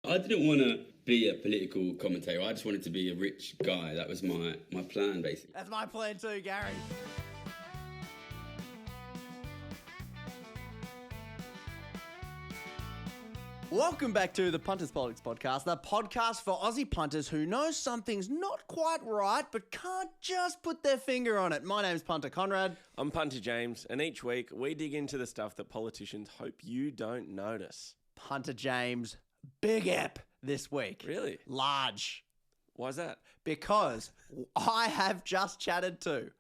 I didn't want to be a political commentator. I just wanted to be a rich guy. That was my plan, basically. That's my plan too, Gary. Welcome back to the Punters Politics podcast, the podcast for Aussie punters who know something's not quite right but can't just put their finger on it. My name's Punter Conrad. I'm Punter James, and each week we dig into the stuff that politicians hope you don't notice. Punter James, big ep this week. Really? Large. Why's that? Because I have just chatted to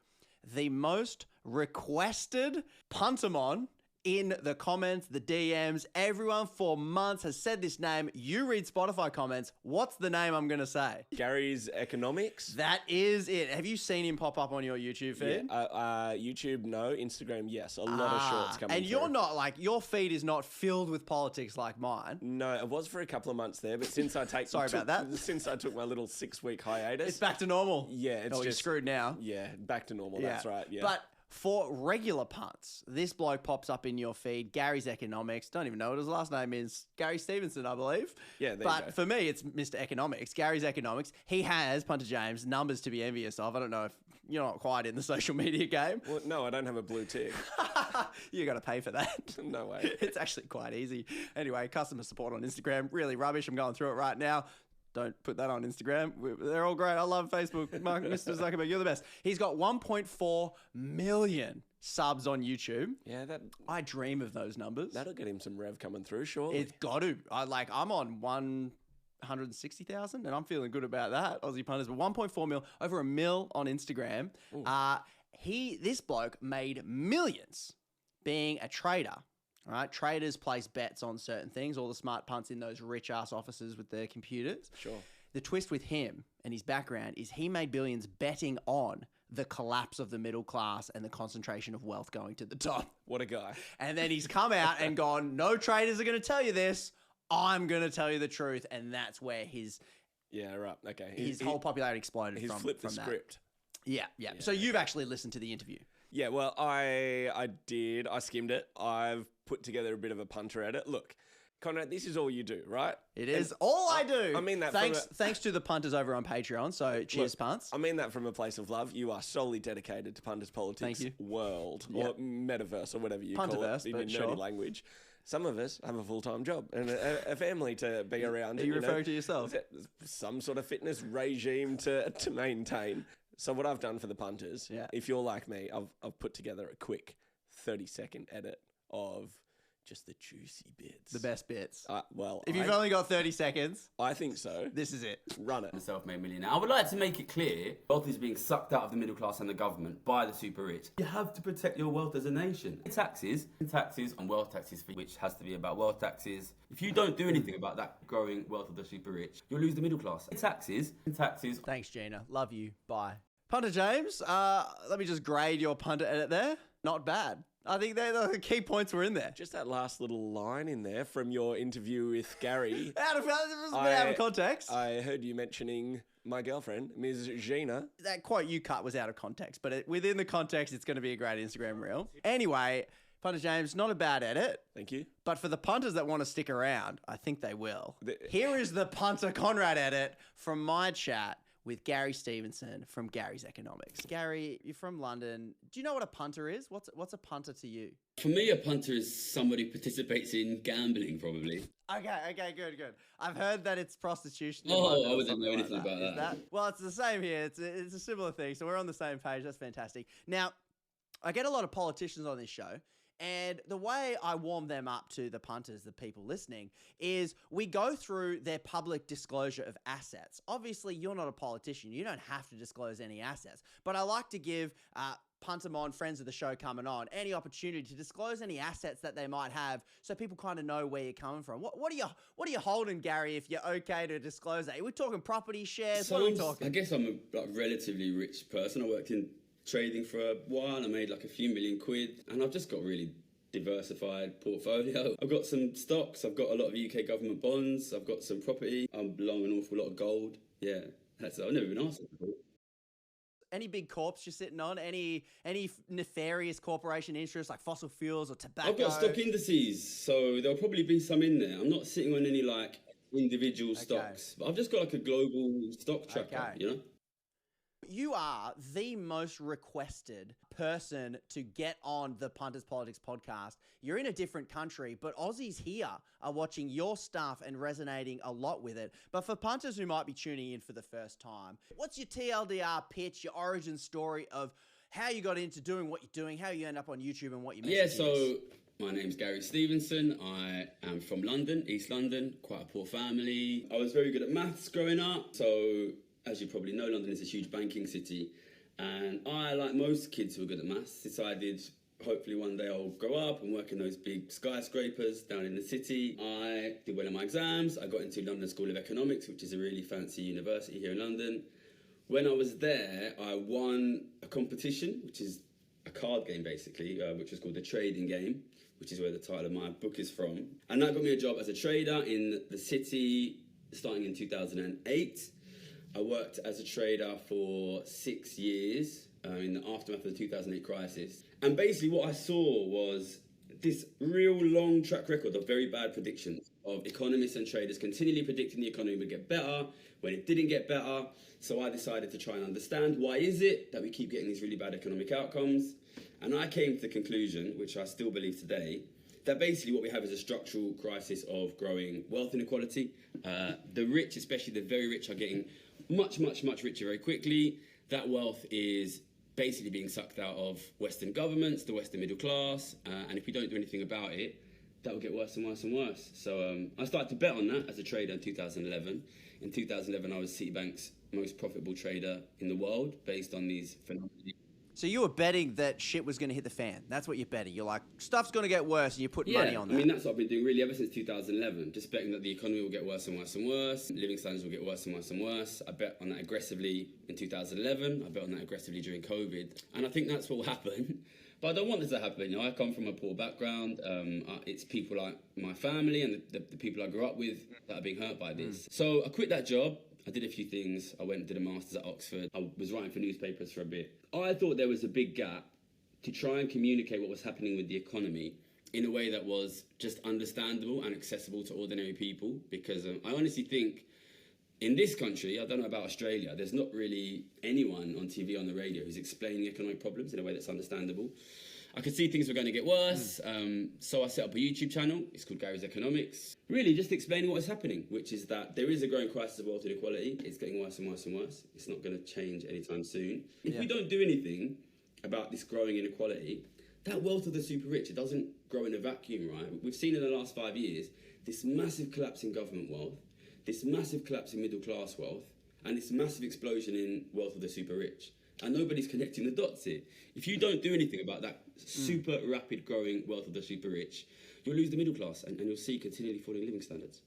the most requested puntermon in the comments, the DMs. Everyone for months has said this name. You read Spotify comments. What's the name I'm going to say? Gary's Economics? That is it. Have you seen him pop up on your YouTube feed? Yeah, YouTube, no. Instagram, yes. A lot of shorts coming And through. you're not like, your feed is not filled with politics like mine. No, it was for a couple of months there, but since I since I took my little 6-week hiatus. It's back to normal. Yeah, it's you're screwed now. Yeah, back to normal. That's right. Yeah. But for regular punts, this bloke pops up in your feed, Gary's Economics. Don't even know what his last name is. Gary Stevenson, I believe. Yeah, there you But go. for me, it's Mr. Economics. Gary's Economics. He has, Punter James, numbers to be envious of. I don't know if you're not quite in the social media game. Well, no, I don't have a blue tick. You got to pay for that. No way. It's actually quite easy. Anyway, customer support on Instagram, really rubbish. I'm going through it right now. Don't put that on Instagram. They're all great. I love Facebook. Mark, Mr. Zuckerberg, you're the best. He's got 1.4 million subs on YouTube. Yeah, I dream of those numbers. that'll get him some rev coming through, surely. It's got to. I'm on 160,000 and I'm feeling good about that. Aussie punters, but 1.4 mil, over a mil on Instagram. This bloke made millions being a trader. All right, traders place bets on certain things, all the smart punts in those rich-ass offices with their computers. Sure. The twist with him and his background is he made billions betting on the collapse of the middle class and the concentration of wealth going to the top. What a guy. And then he's come out and gone, no traders are going to tell you this. I'm going to tell you the truth. And that's where his right. Okay. his whole popularity exploded He's from flipped the that. script. Yeah. So you've actually listened to the interview. Yeah, well, I did. I skimmed it. I've put together a bit of a punter edit. Look, Conrad, this is all you do, right? It is all I do. I mean that Thanks to the punters over on Patreon. So cheers, punts. I mean that from a place of love. You are solely dedicated to Punters Politics Thank you. world or metaverse or whatever you call Punterverse, it in your but nerdy language. Some of us have a full-time job and a family to be around. Are you referring to yourself? Some sort of fitness regime to maintain. So what I've done for the punters, if you're like me, I've put together a quick 30-second edit of just the juicy bits. The best bits. If If you've only got 30 seconds, I think so. this is it. Run it. A self-made millionaire. I would like to make it clear, wealth is being sucked out of the middle class and the government by the super rich. You have to protect your wealth as a nation. Taxes and wealth taxes, which has to be about wealth taxes. If you don't do anything about that growing wealth of the super rich, you'll lose the middle class. Taxes. Thanks, Gina. Love you. Bye. Punter James, let me just grade your punter edit there. Not bad. I think the key points were in there. Just that last little line in there from your interview with Gary. Out of context. I heard you mentioning my girlfriend, Ms. Gina. That quote you cut was out of context, but within the context, it's going to be a great Instagram reel. Anyway, Punter James, not a bad edit. Thank you. But for the punters that want to stick around, I think they will. Here is the Punter Conrad edit from my chat with Gary Stevenson from Gary's Economics. Gary, you're from London. Do you know what a punter is? What's a punter to you? For me, a punter is somebody who participates in gambling, probably. Okay, good. I've heard that it's prostitution. I wouldn't know anything about that. Well, it's the same here. It's a similar thing. So we're on the same page. That's fantastic. Now, I get a lot of politicians on this show. And the way I warm them up to the punters, the people listening, is we go through their public disclosure of assets. Obviously, you're not a politician. You don't have to disclose any assets. But I like to give Puntermon, friends of the show coming on, any opportunity to disclose any assets that they might have so people kind of know where you're coming from. What are you holding, Gary, if you're okay to disclose that? Are we talking property shares? What are we talking? I guess I'm a relatively rich person. I worked in trading for a while. I made like a few million quid and I've just got a really diversified portfolio. I've got some stocks, I've got a lot of UK government bonds, I've got some property, I'm long an awful lot of gold. Yeah, I've never been asked that before. Any big corps you're sitting on? Any nefarious corporation interests like fossil fuels or tobacco? I've got stock indices, so there'll probably be some in there. I'm not sitting on any like individual stocks. But I've just got like a global stock tracker, you know? You are the most requested person to get on the Punters Politics podcast. You're in a different country, but Aussies here are watching your stuff and resonating a lot with it. But for punters who might be tuning in for the first time, what's your TLDR pitch, your origin story of how you got into doing what you're doing, how you end up on YouTube and what you message so my name's Gary Stevenson. I am from London, East London, quite a poor family. I was very good at maths growing up, so as you probably know, London is a huge banking city, and I, like most kids who are good at maths, decided hopefully one day I'll grow up and work in those big skyscrapers down in the city. I did well in my exams. I got into London School of Economics, which is a really fancy university here in London. When I was there, I won a competition, which is a card game basically, which was called The Trading Game, which is where the title of my book is from. And that got me a job as a trader in the city starting in 2008. I worked as a trader for 6 years in the aftermath of the 2008 crisis. And basically what I saw was this real long track record of very bad predictions of economists and traders continually predicting the economy would get better when it didn't get better. So I decided to try and understand why is it that we keep getting these really bad economic outcomes. And I came to the conclusion, which I still believe today, that basically what we have is a structural crisis of growing wealth inequality. The rich, especially the very rich, are getting much richer very quickly. That wealth is basically being sucked out of Western governments, the Western middle class, and if we don't do anything about it, that will get worse and worse and worse. So I started to bet on that as a trader in 2011. In 2011, I was Citibank's most profitable trader in the world based on these phenomena. So you were betting that shit was going to hit the fan. That's what you're betting. You're like, stuff's going to get worse, and you put money on that. I mean, that's what I've been doing really ever since 2011. Just betting that the economy will get worse and worse and worse. Living standards will get worse and worse and worse. I bet on that aggressively in 2011. I bet on that aggressively during COVID. And I think that's what will happen. But I don't want this to happen. You know, I come from a poor background. It's people like my family and the people I grew up with that are being hurt by this. So I quit that job. I did a few things. I went and did a master's at Oxford. I was writing for newspapers for a bit. I thought there was a big gap to try and communicate what was happening with the economy in a way that was just understandable and accessible to ordinary people. Because I honestly think in this country, I don't know about Australia, there's not really anyone on TV, on the radio, who's explaining economic problems in a way that's understandable. I could see things were going to get worse, so I set up a YouTube channel. It's called Gary's Economics. Really just explaining what is happening, which is that there is a growing crisis of wealth inequality. It's getting worse and worse and worse. It's not going to change anytime soon. If we don't do anything about this growing inequality, that wealth of the super rich, it doesn't grow in a vacuum, right? We've seen in the last 5 years this massive collapse in government wealth, this massive collapse in middle class wealth, and this massive explosion in wealth of the super rich. And nobody's connecting the dots here. If you don't do anything about that super rapid growing wealth of the super rich, you'll lose the middle class and you'll see continually falling living standards.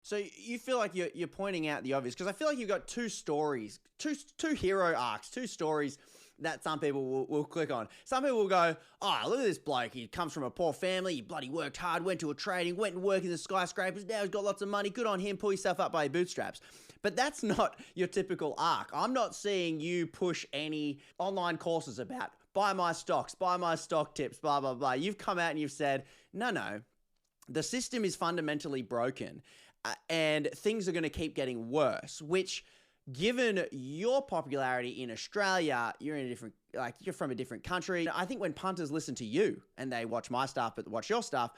So you feel like you're pointing out the obvious, because I feel like you've got two stories, two hero arcs, two stories that some people will click on. Some people will go, oh, look at this bloke. He comes from a poor family. He bloody worked hard, went to a trading, went and worked in the skyscrapers. Now he's got lots of money. Good on him. Pull yourself up by your bootstraps. But that's not your typical arc. I'm not seeing you push any online courses about buy my stocks, buy my stock tips, blah, blah, blah. You've come out and you've said, no, the system is fundamentally broken and things are going to keep getting worse, which, given your popularity in Australia, you're from a different country. I think when punters listen to you and they watch my stuff but watch your stuff,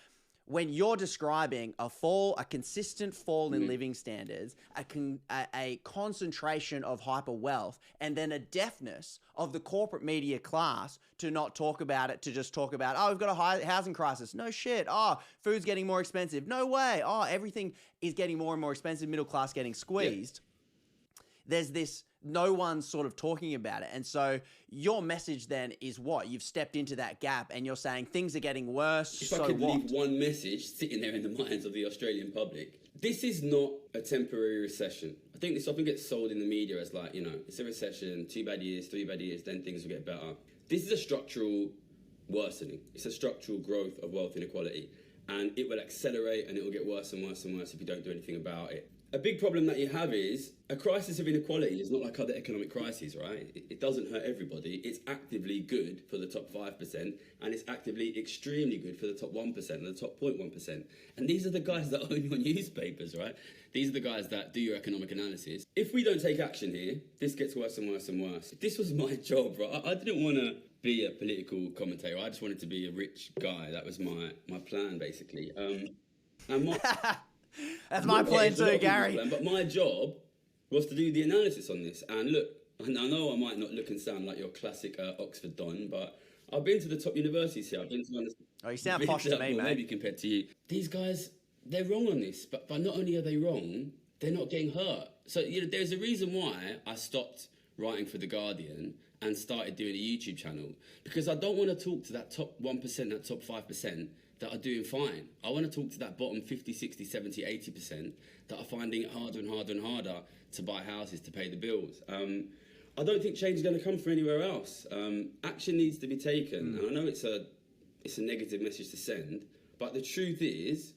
when you're describing a consistent fall in living standards, a concentration of hyper wealth, and then a deafness of the corporate media class to not talk about it, to just talk about, oh, we've got a high housing crisis. No shit. Oh, food's getting more expensive. No way. Oh, everything is getting more and more expensive. Middle class getting squeezed. Yeah. There's this, no one's sort of talking about it. And so your message then is what? You've stepped into that gap and you're saying things are getting worse. If I could leave one message sitting there in the minds of the Australian public, this is not a temporary recession. I think this often gets sold in the media as like, it's a recession, 2 bad years, 3 bad years, then things will get better. This is a structural worsening. It's a structural growth of wealth inequality. And it will accelerate and it will get worse and worse and worse if you don't do anything about it. A big problem that you have is a crisis of inequality is not like other economic crises, right? It doesn't hurt everybody. It's actively good for the top 5%, and it's actively extremely good for the top 1% and the top 0.1%. And these are the guys that own your newspapers, right? These are the guys that do your economic analysis. If we don't take action here, this gets worse and worse and worse. This was my job, right? I didn't want to be a political commentator. I just wanted to be a rich guy. That was my plan, basically. And my... That's my plan too, Gary. Plan, but my job was to do the analysis on this. And look, I know I might not look and sound like your classic Oxford Don, but I've been to the top universities here. I've been to... Oh, you sound posh to me, mate. Maybe compared to you. These guys, they're wrong on this. But not only are they wrong, they're not getting hurt. So there's a reason why I stopped writing for The Guardian and started doing a YouTube channel. Because I don't want to talk to that top 1%, that top 5%, that are doing fine. I want to talk to that bottom 50, 60, 70, 80% that are finding it harder and harder and harder to buy houses, to pay the bills. I don't think change is going to come from anywhere else. Action needs to be taken. And I know it's a negative message to send, but the truth is,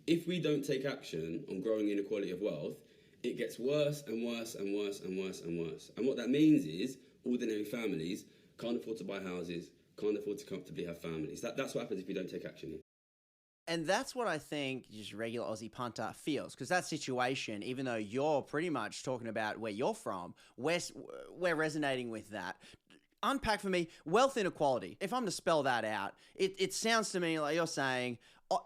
if we don't take action on growing inequality of wealth, it gets worse and worse and worse and worse and worse. And what that means is ordinary families can't afford to buy houses, can't afford to comfortably have families. That's what happens if we don't take action here. And that's what I think just regular Aussie punter feels, because that situation, even though you're pretty much talking about where you're from, we're resonating with that. Unpack for me, wealth inequality. If I'm to spell that out, it sounds to me like you're saying,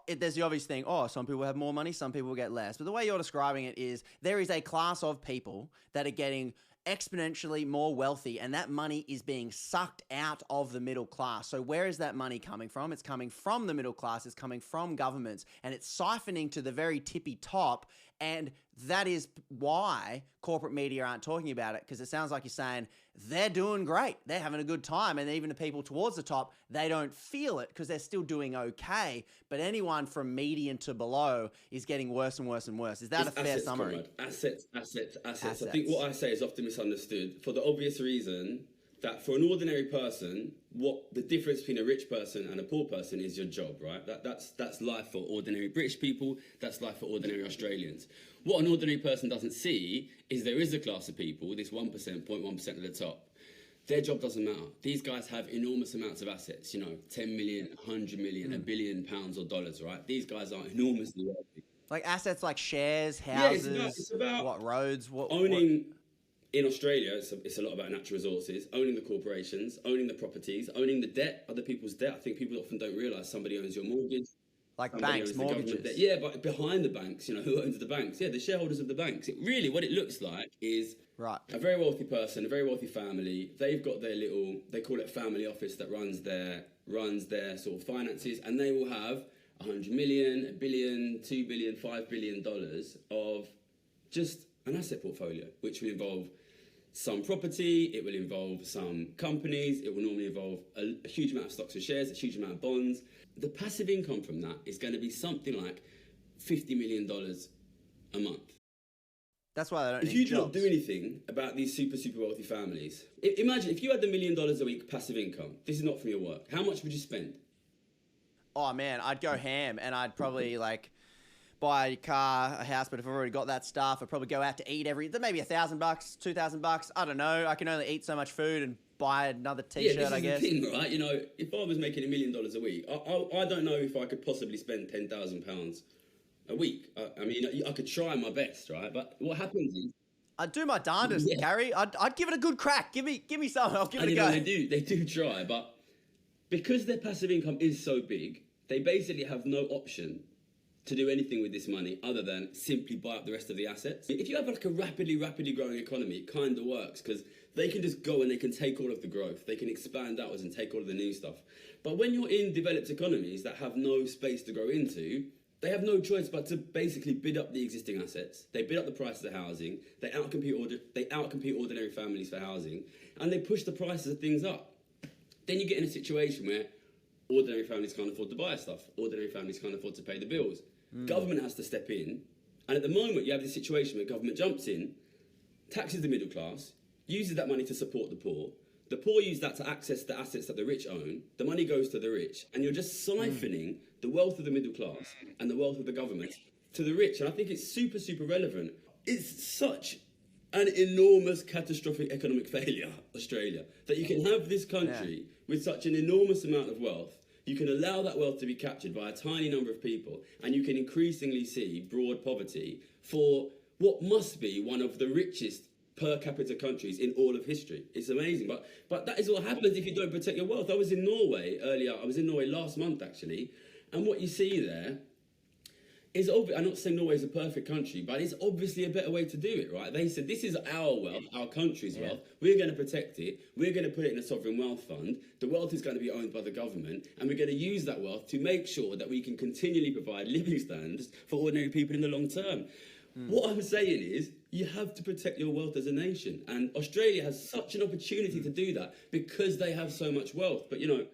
there's the obvious thing, some people have more money, some people get less. But the way you're describing it is there is a class of people that are getting exponentially more wealthy, and that money is being sucked out of the middle class. So where is that money coming from? It's coming from the middle class, it's coming from governments, and it's siphoning to the very tippy top. And that is why corporate media aren't talking about it, because it sounds like you're saying they're doing great, they're having a good time, and even the people towards the top, they don't feel it because they're still doing okay. But anyone from median to below is getting worse and worse and worse. Is that a fair summary? Assets. I think what I say is often misunderstood for the obvious reason that for an ordinary person, what the difference between a rich person and a poor person is your job, right? That's life for ordinary British people, that's life for ordinary Australians. What an ordinary person doesn't see is there is a class of people, this 1%, 0.1% at the top. Their job doesn't matter. These guys have enormous amounts of assets, 10 million, 100 million, £1 billion or dollars, right? These guys are enormously wealthy. Like assets like shares, houses, it's about what roads, owning... In Australia, it's a lot about natural resources, owning the corporations, owning the properties, owning the debt, other people's debt. I think people often don't realise somebody owns your mortgage. Like banks, mortgages. Yeah, but behind the banks, who owns the banks? Yeah, the shareholders of the banks. What it looks like is a very wealthy person, a very wealthy family. They've got their they call it family office that runs their sort of finances, and they will have 100 million, $1 billion, $2 billion, $5 billion of just an asset portfolio, which will involve some property, it will involve some companies, it will normally involve a huge amount of stocks and shares, a huge amount of bonds. The passive income from that is going to be something like $50 million a month. That's why they don't If you do not do anything about these super, super wealthy families, imagine if you had $1 million a week passive income, this is not from your work, how much would you spend? Oh man, I'd go ham, and I'd probably buy a car, a house, but if I've already got that stuff, I'd probably go out to eat maybe $1,000, $2,000. I don't know. I can only eat so much food and buy another T-shirt, I guess. Yeah, this is the thing, right? If I was making $1 million a week, I don't know if I could possibly spend £10,000 a week. I mean, I could try my best, right? But what happens is... I'd do my darndest, Gary. I'd give it a good crack. Give me some. I'll give it a go. They do try, but because their passive income is so big, they basically have no option to do anything with this money other than simply buy up the rest of the assets. If you have a rapidly growing economy, it kind of works because they can just go and they can take all of the growth. They can expand outwards and take all of the new stuff. But when you're in developed economies that have no space to grow into, they have no choice but to basically bid up the existing assets. They bid up the prices of housing. They outcompete ordinary families for housing, and they push the prices of things up. Then you get in a situation where ordinary families can't afford to buy stuff. Ordinary families can't afford to pay the bills. Government has to step in. And at the moment, you have this situation where government jumps in, taxes the middle class, uses that money to support the poor. The poor use that to access the assets that the rich own. The money goes to the rich. And you're just siphoning the wealth of the middle class and the wealth of the government to the rich, and I think it's super, super relevant. It's such an enormous catastrophic economic failure, Australia, that you can have this country with such an enormous amount of wealth. You can allow that wealth to be captured by a tiny number of people, and you can increasingly see broad poverty for what must be one of the richest per capita countries in all of history. It's amazing, but that is what happens if you don't protect your wealth. I was in Norway earlier. I was in Norway last month, actually, and what you see there is obvious. I'm not saying Norway is a perfect country, but it's obviously a better way to do it, right? They said, this is our wealth, our country's wealth. We're going to protect it. We're going to put it in a sovereign wealth fund. The wealth is going to be owned by the government, and we're going to use that wealth to make sure that we can continually provide living standards for ordinary people in the long term. What I'm saying is, you have to protect your wealth as a nation, and Australia has such an opportunity to do that because they have so much wealth. But, you know...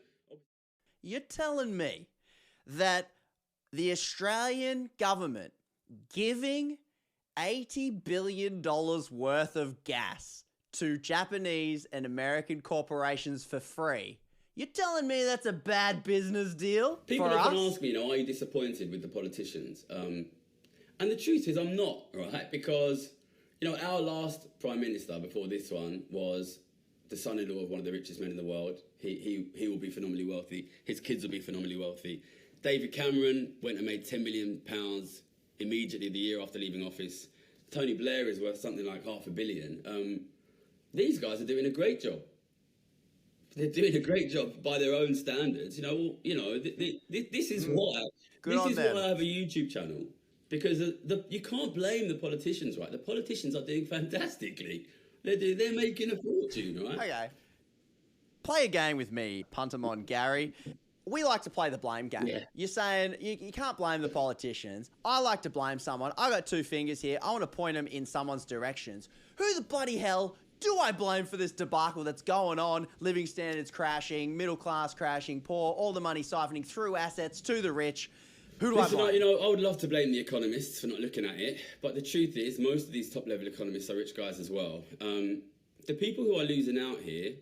You're telling me that the Australian government giving $80 billion worth of gas to Japanese and American corporations for free, you're telling me that's a bad business deal People for us? often ask me, you know, are you disappointed with the politicians? And the truth is, I'm not, right? Because, you know, our last Prime Minister before this one was the son-in-law of one of the richest men in the world. He will be phenomenally wealthy. His kids will be phenomenally wealthy. David Cameron went and made £10 million immediately the year after leaving office. Tony Blair is worth something like $500 million. These guys are doing a great job. They're doing a great job by their own standards. This is why. This is why I have a YouTube channel. Because you can't blame the politicians, right? The politicians are doing fantastically. They're making a fortune, right? Okay. Play a game with me, Puntermon Gary. We like to play the blame game. Yeah. You're saying you can't blame the politicians. I like to blame someone. I got two fingers here. I want to point them in someone's directions. Who the bloody hell do I blame for this debacle that's going on? Living standards crashing, middle class crashing, poor, all the money siphoning through assets to the rich. Who do I blame? I would love to blame the economists for not looking at it, but the truth is most of these top-level economists are rich guys as well. The people who are losing out here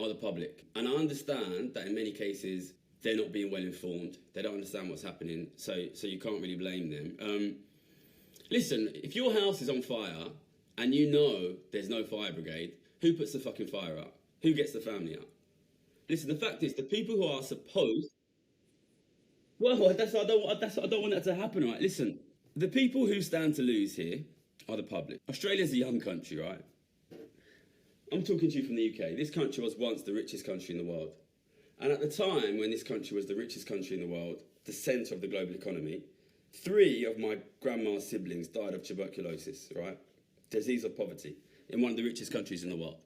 are the public. And I understand that in many cases, they're not being well informed. They don't understand what's happening, so you can't really blame them. Listen, if your house is on fire and you know there's no fire brigade, who puts the fucking fire out? Who gets the family out? Listen, the fact is, the people who are supposed... Well, that's what I don't want that to happen, right? Listen, the people who stand to lose here are the public. Australia's a young country, right? I'm talking to you from the UK. This country was once the richest country in the world. And at the time when this country was the richest country in the world, the centre of the global economy, 3 of my grandma's siblings died of tuberculosis, right? Disease of poverty, in one of the richest countries in the world.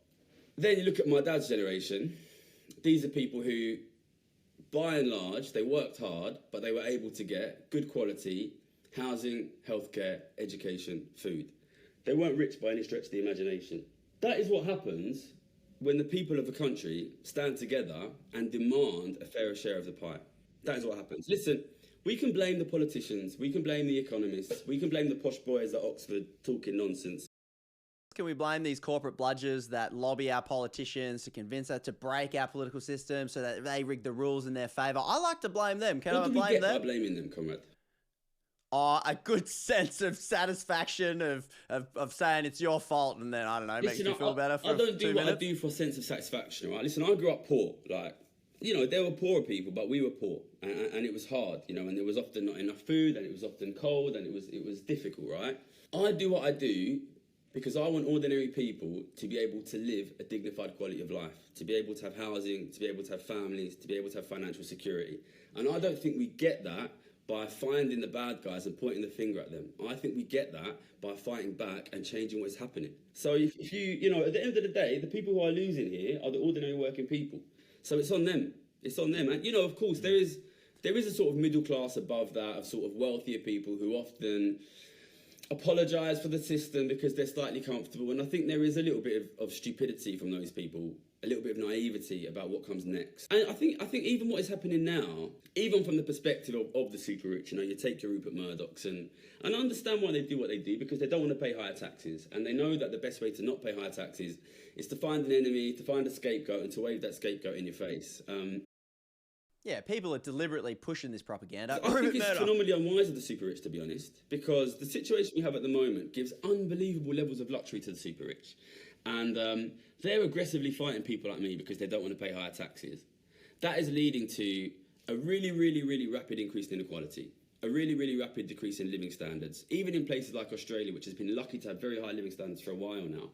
Then you look at my dad's generation. These are people who, by and large, they worked hard, but they were able to get good quality housing, healthcare, education, food. They weren't rich by any stretch of the imagination. That is what happens when the people of a country stand together and demand a fairer share of the pie. That is what happens. Listen, we can blame the politicians, we can blame the economists, we can blame the posh boys at Oxford talking nonsense. Can we blame these corporate bludgers that lobby our politicians to convince us to break our political system so that they rig the rules in their favour? I like to blame them. Can I blame them? What do we get by blaming them, comrade? A good sense of satisfaction of saying it's your fault, and then, I don't know, makes you feel better for 2 minutes. I don't do what I do for a sense of satisfaction, right? Listen, I grew up poor. Like, you know, there were poorer people, but we were poor. And it was hard, you know, and there was often not enough food, and it was often cold, and it was difficult, right? I do what I do because I want ordinary people to be able to live a dignified quality of life, to be able to have housing, to be able to have families, to be able to have financial security. And I don't think we get that by finding the bad guys and pointing the finger at them. I think we get that by fighting back and changing what's happening. So if you know, at the end of the day, the people who are losing here are the ordinary working people. So it's on them. It's on them. And, you know, of course, there is a sort of middle class above that of sort of wealthier people who often apologise for the system because they're slightly comfortable. And I think there is a little bit of stupidity from those people, a little bit of naivety about what comes next. And I think even what is happening now, even from the perspective of the super rich, you know, you take your Rupert Murdochs and I understand why they do what they do, because they don't want to pay higher taxes. And they know that the best way to not pay higher taxes is to find an enemy, to find a scapegoat and to wave that scapegoat in your face. Yeah, people are deliberately pushing this propaganda. I think it's phenomenally unwise of the super rich, to be honest, because the situation we have at the moment gives unbelievable levels of luxury to the super rich. And they're aggressively fighting people like me because they don't want to pay higher taxes. That is leading to a really, really, really rapid increase in inequality, a really, really rapid decrease in living standards, even in places like Australia, which has been lucky to have very high living standards for a while now.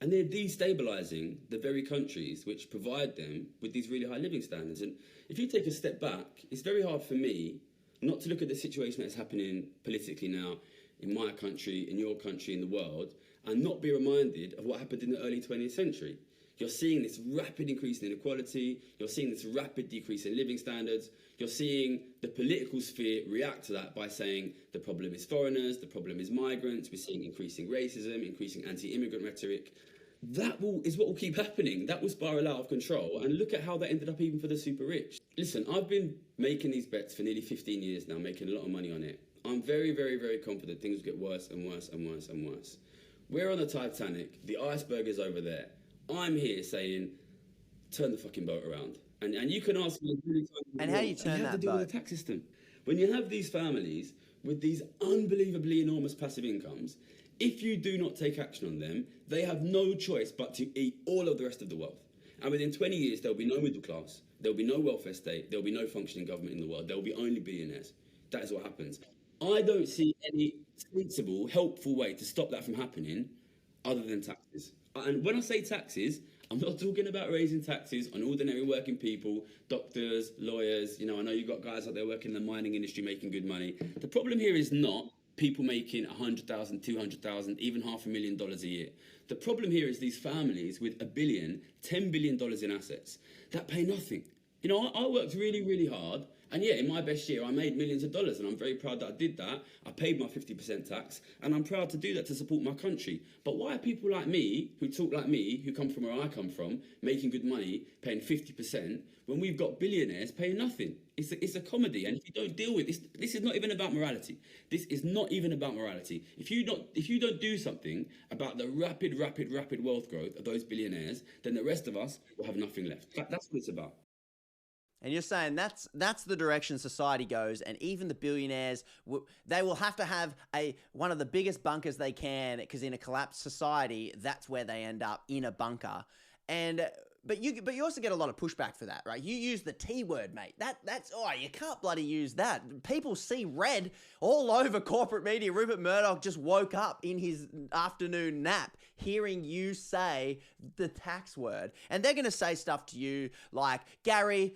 And they're destabilising the very countries which provide them with these really high living standards. And if you take a step back, it's very hard for me not to look at the situation that's happening politically now in my country, in your country, in the world, and not be reminded of what happened in the early 20th century. You're seeing this rapid increase in inequality, you're seeing this rapid decrease in living standards, you're seeing the political sphere react to that by saying the problem is foreigners, the problem is migrants, we're seeing increasing racism, increasing anti-immigrant rhetoric. That is what will keep happening. That will spiral out of control. And look at how that ended up even for the super rich. Listen, I've been making these bets for nearly 15 years now, making a lot of money on it. I'm very, very, very confident things will get worse and worse and worse and worse. We're on the Titanic, the iceberg is over there. I'm here saying, turn the fucking boat around. And you can ask me... And how do you turn that boat? You have to deal with the tax system. When you have these families with these unbelievably enormous passive incomes, if you do not take action on them, they have no choice but to eat all of the rest of the wealth. And within 20 years, there'll be no middle class, there'll be no welfare state, there'll be no functioning government in the world, there'll be only billionaires. That is what happens. I don't see any sensible, helpful way to stop that from happening other than taxes. And when I say taxes, I'm not talking about raising taxes on ordinary working people, doctors, lawyers. You know, I know you've got guys out there working in the mining industry making good money. The problem here is not people making $100,000, $200,000, even $500,000 a year. The problem here is these families with $1 billion, $10 billion in assets that pay nothing. You know, I worked really, really hard. And yeah, in my best year, I made millions of dollars, and I'm very proud that I did that. I paid my 50% tax, and I'm proud to do that to support my country. But why are people like me, who talk like me, who come from where I come from, making good money, paying 50%, when we've got billionaires paying nothing? It's a comedy, and if you don't deal with this is not even about morality. This is not even about morality. If you don't do something about the rapid wealth growth of those billionaires, then the rest of us will have nothing left. That's what it's about. And you're saying that's the direction society goes, and even the billionaires, they will have to have one of the biggest bunkers they can, because in a collapsed society, that's where they end up, in a bunker. And but you also get a lot of pushback for that, right? You use the T word, mate. That's you can't bloody use that. People see red all over corporate media. Rupert Murdoch just woke up in his afternoon nap hearing you say the tax word, and they're going to say stuff to you like, Gary,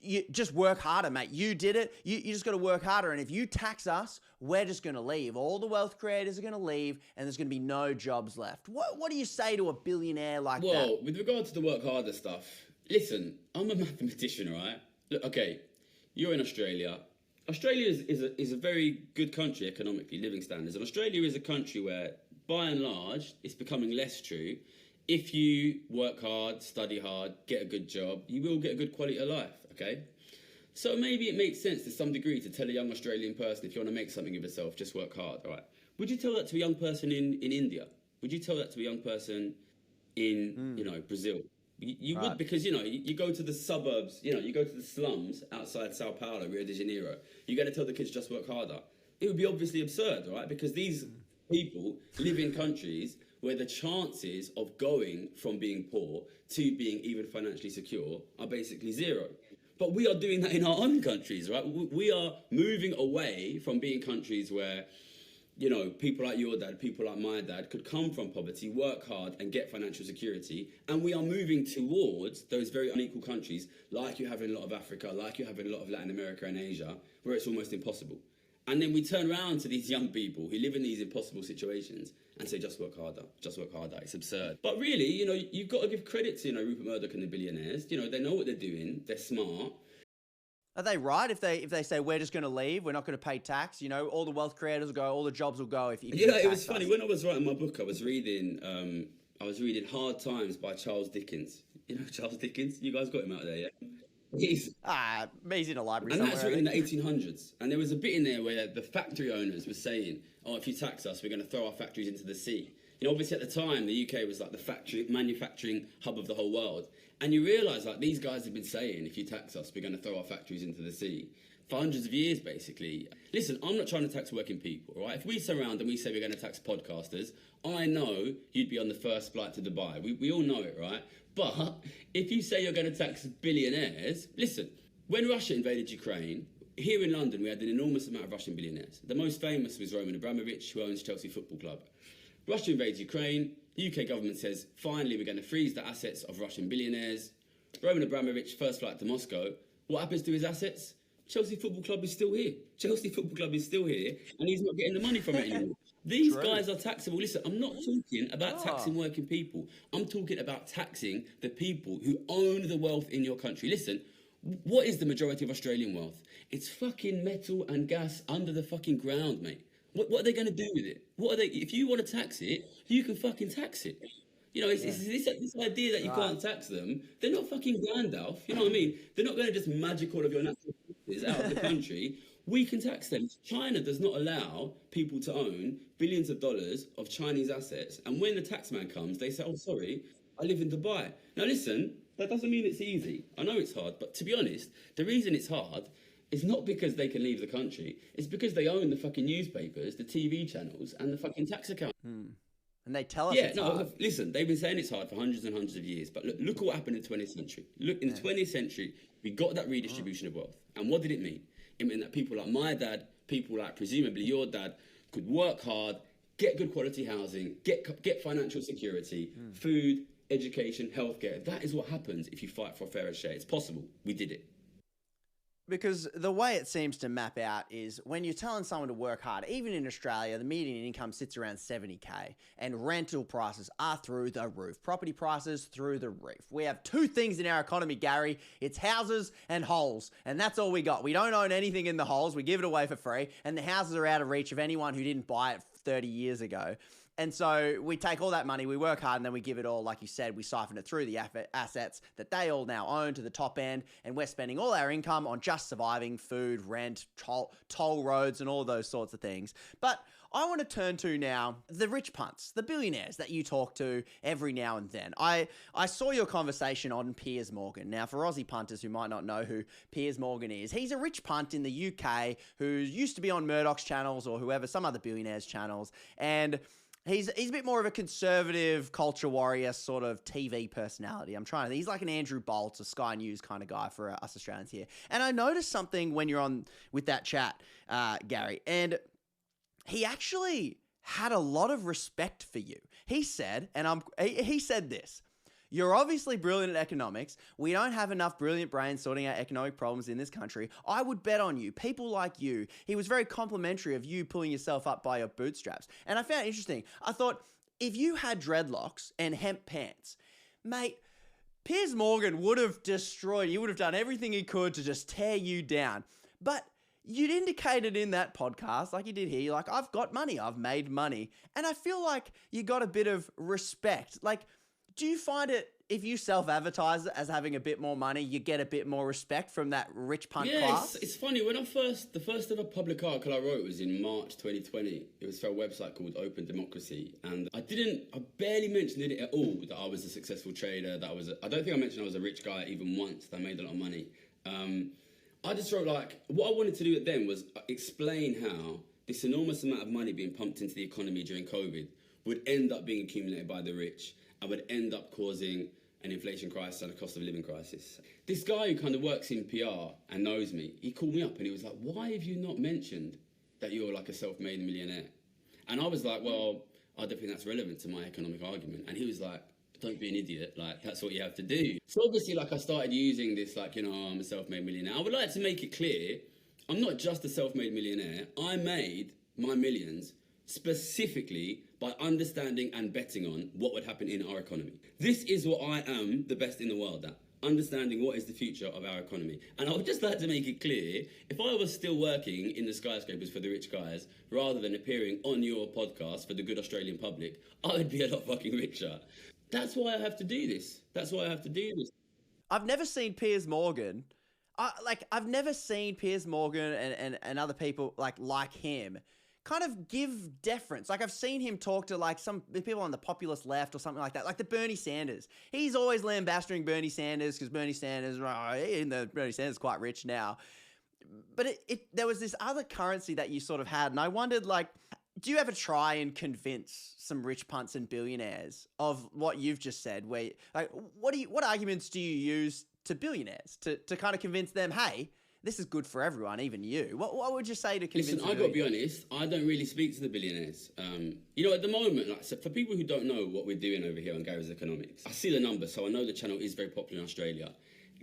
you just work harder, mate. You did it. You just got to work harder. And if you tax us, we're just going to leave. All the wealth creators are going to leave, and there's going to be no jobs left. What do you say to a billionaire like that? Well, with regard to the work harder stuff, listen, I'm a mathematician, right? Look, okay, you're in Australia. Australia is a very good country economically, living standards. And Australia is a country where, by and large, it's becoming less true. If you work hard, study hard, get a good job, you will get a good quality of life, okay? So maybe it makes sense to some degree to tell a young Australian person, if you want to make something of yourself, just work hard, all right? Would you tell that to a young person in India? Would you tell that to a young person in, Brazil? You would, because, you go to the suburbs, you go to the slums outside Sao Paulo, Rio de Janeiro. You're going to tell the kids just work harder. It would be obviously absurd, right? Because these people live in countries where the chances of going from being poor to being even financially secure are basically zero. But we are doing that in our own countries, right? We are moving away from being countries where, people like your dad, people like my dad could come from poverty, work hard and get financial security. And we are moving towards those very unequal countries like you have in a lot of Africa, like you have in a lot of Latin America and Asia, where it's almost impossible. And then we turn around to these young people who live in these impossible situations and say, just work harder, just work harder. It's absurd. But really, you've got to give credit to, Rupert Murdoch and the billionaires. They know what they're doing. They're smart. Are they right if they say, we're just going to leave, we're not going to pay tax? All the wealth creators will go, all the jobs will go if you it was funny. When I was writing my book, I was reading Hard Times by Charles Dickens. Charles Dickens? You guys got him out there, yeah? He's in a library and somewhere. that's written in the 1800s. And there was a bit in there where the factory owners were saying, "Oh, if you tax us, we're going to throw our factories into the sea." You know, obviously at the time, the UK was like the manufacturing hub of the whole world. And you realise, like, these guys have been saying, if you tax us, we're going to throw our factories into the sea for hundreds of years, basically. Listen, I'm not trying to tax working people, all right? If we surround and we say we're going to tax podcasters, I know you'd be on the first flight to Dubai. We all know it, right? But if you say you're going to tax billionaires, listen, when Russia invaded Ukraine, here in London, we had an enormous amount of Russian billionaires. The most famous was Roman Abramovich, who owns Chelsea Football Club. Russia invades Ukraine. The UK government says, finally, we're going to freeze the assets of Russian billionaires. Roman Abramovich, first flight to Moscow. What happens to his assets? Chelsea Football Club is still here. Chelsea Football Club is still here, and he's not getting the money from it anymore. These guys are taxable. Listen, I'm not talking about taxing working people. I'm talking about taxing the people who own the wealth in your country. Listen, what is the majority of Australian wealth? It's fucking metal and gas under the fucking ground, mate. What are they going to do with it? What are they? If you want to tax it, you can fucking tax it. You know, it's this idea that you can't tax them. They're not fucking Gandalf. You know what I mean? They're not going to just magic all of your natural resources out of the country. We can tax them. China does not allow people to own billions of dollars of Chinese assets. And when the tax man comes, they say, "Oh, sorry, I live in Dubai." Now, listen, that doesn't mean it's easy. I know it's hard, but to be honest, the reason it's hard is not because they can leave the country. It's because they own the fucking newspapers, the TV channels, and the fucking tax account. And they tell us it's hard. Listen, they've been saying it's hard for hundreds and hundreds of years. But look what happened in the 20th century. Look, in the 20th century, we got that redistribution of wealth. And what did it mean? It meant that people like my dad, people like presumably your dad, could work hard, get good quality housing, get financial security, food, education, healthcare. That is what happens if you fight for a fairer share. It's possible. We did it. Because the way it seems to map out is when you're telling someone to work hard, even in Australia, the median income sits around 70K and rental prices are through the roof. Property prices through the roof. We have two things in our economy, Gary. It's houses and holes. And that's all we got. We don't own anything in the holes. We give it away for free. And the houses are out of reach of anyone who didn't buy it 30 years ago. And so we take all that money, we work hard, and then we give it all, like you said, we siphon it through the assets that they all now own to the top end, and we're spending all our income on just surviving, food, rent, toll roads, and all those sorts of things. But I want to turn to now the rich punts, the billionaires that you talk to every now and then. I saw your conversation on Piers Morgan. Now, for Aussie punters who might not know who Piers Morgan is, he's a rich punt in the UK who used to be on Murdoch's channels or whoever, some other billionaires' channels, and he's a bit more of a conservative culture warrior sort of TV personality. He's like an Andrew Bolt, a Sky News kind of guy for us Australians here. And I noticed something when you're on with that chat, Gary, and he actually had a lot of respect for you. He said, he said this: "You're obviously brilliant at economics. We don't have enough brilliant brains sorting out economic problems in this country. I would bet on you. People like you." He was very complimentary of you pulling yourself up by your bootstraps. And I found it interesting. I thought, if you had dreadlocks and hemp pants, mate, Piers Morgan would have destroyed you. Would have done everything he could to just tear you down. But you'd indicated in that podcast, like you did here, you're like, I've got money. I've made money. And I feel like you got a bit of respect. Like, do you find it, if you self-advertise as having a bit more money, you get a bit more respect from that rich punt class? It's funny. When the first ever public article I wrote was in March 2020. It was for a website called Open Democracy. And I barely mentioned it at all, that I was a successful trader, I don't think I mentioned I was a rich guy even once, that I made a lot of money. I just wrote, like, what I wanted to do then was explain how this enormous amount of money being pumped into the economy during COVID would end up being accumulated by the rich and would end up causing an inflation crisis and a cost of living crisis. This guy who kind of works in PR and knows me, he called me up and he was like, "Why have you not mentioned that you're like a self-made millionaire?" And I was like, "Well, I don't think that's relevant to my economic argument." And he was like, "Don't be an idiot, like, that's what you have to do." So obviously, like, I started using this, like, I'm a self-made millionaire. I would like to make it clear, I'm not just a self-made millionaire. I made my millions specifically by understanding and betting on what would happen in our economy. This is what I am the best in the world at, understanding what is the future of our economy. And I would just like to make it clear, if I was still working in the skyscrapers for the rich guys, rather than appearing on your podcast for the good Australian public, I would be a lot fucking richer. That's why I have to do this. I've never seen Piers Morgan I've never seen Piers Morgan and other people like him kind of give deference. Like I've seen him talk to like some people on the populist left or something like that, like the Bernie Sanders. He's always lambasting Bernie Sanders because Bernie Sanders, Bernie Sanders is quite rich now. But there was this other currency that you sort of had, and I wondered, like, do you ever try and convince some rich punts and billionaires of what you've just said? Where, like, what arguments do you use to billionaires to kind of convince them, hey, this is good for everyone, even you? What would you say to convince? Listen, I got to be honest, I don't really speak to the billionaires. You know, at the moment, like, so for people who don't know what we're doing over here on Gary's Economics, I see the numbers, so I know the channel is very popular in Australia.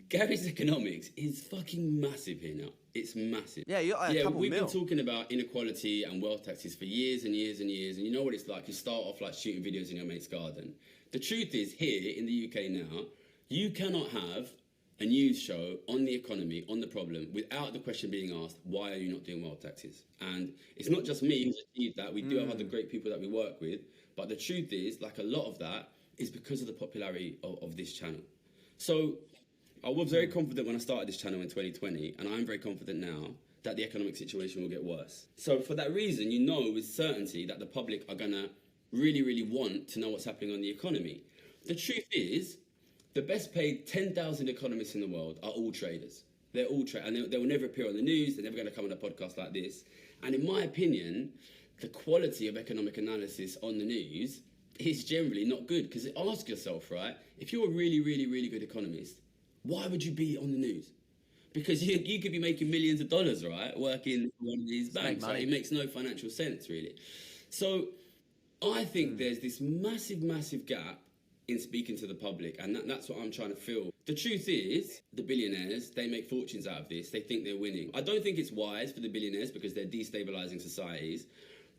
Gary's Economics is fucking massive here now. It's massive. Yeah, we've been talking about inequality and wealth taxes for years and years and years, and you know what it's like. You start off like shooting videos in your mate's garden. The truth is, here in the UK now, you cannot have a news show on the economy, on the problem, without the question being asked, why are you not doing wealth taxes? And it's not just me who's achieved that. We do have other great people that we work with, but the truth is, like, a lot of that is because of the popularity of this channel. So I was very confident when I started this channel in 2020, and I'm very confident now that the economic situation will get worse. So for that reason, you know with certainty that the public are gonna really, really want to know what's happening on the economy. The truth is, the best paid 10,000 economists in the world are all traders. They're all traders, and they will never appear on the news. They're never going to come on a podcast like this. And in my opinion, the quality of economic analysis on the news is generally not good, because ask yourself, right, if you're a really, really, really good economist, why would you be on the news? Because you could be making millions of dollars, right, working for one of these banks. Right? It makes no financial sense, really. So I think there's this massive, massive gap in speaking to the public, and that's what I'm trying to fill. The truth is, the billionaires, they make fortunes out of this. They think they're winning. I don't think it's wise for the billionaires because they're destabilising societies,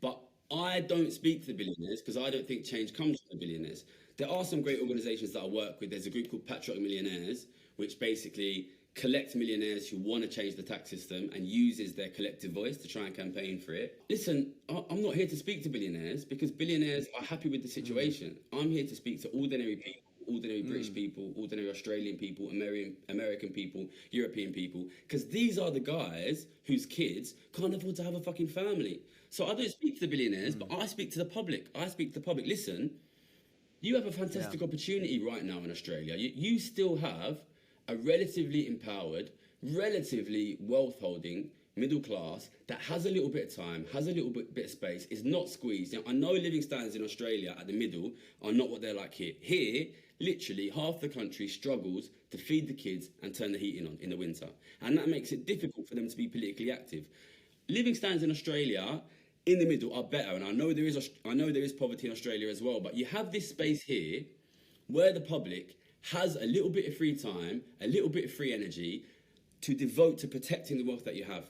but I don't speak to the billionaires because I don't think change comes from the billionaires. There are some great organisations that I work with. There's a group called Patriotic Millionaires, which basically collects millionaires who want to change the tax system and uses their collective voice to try and campaign for it. Listen, I'm not here to speak to billionaires because billionaires are happy with the situation. I'm here to speak to ordinary people, ordinary British people, ordinary Australian people, American people, European people, because these are the guys whose kids can't afford to have a fucking family. So I don't speak to the billionaires, but I speak to the public. I speak to the public. Listen, you have a fantastic opportunity right now in Australia. You still have a relatively empowered, relatively wealth-holding middle class that has a little bit of time, has a little bit of space, is not squeezed. Now, I know living standards in Australia at the middle are not what they're like here. Here, literally, half the country struggles to feed the kids and turn the heating on in the winter. And that makes it difficult for them to be politically active. Living standards in Australia in the middle are better, and I know there is poverty in Australia as well, but you have this space here where the public has a little bit of free time, a little bit of free energy to devote to protecting the wealth that you have.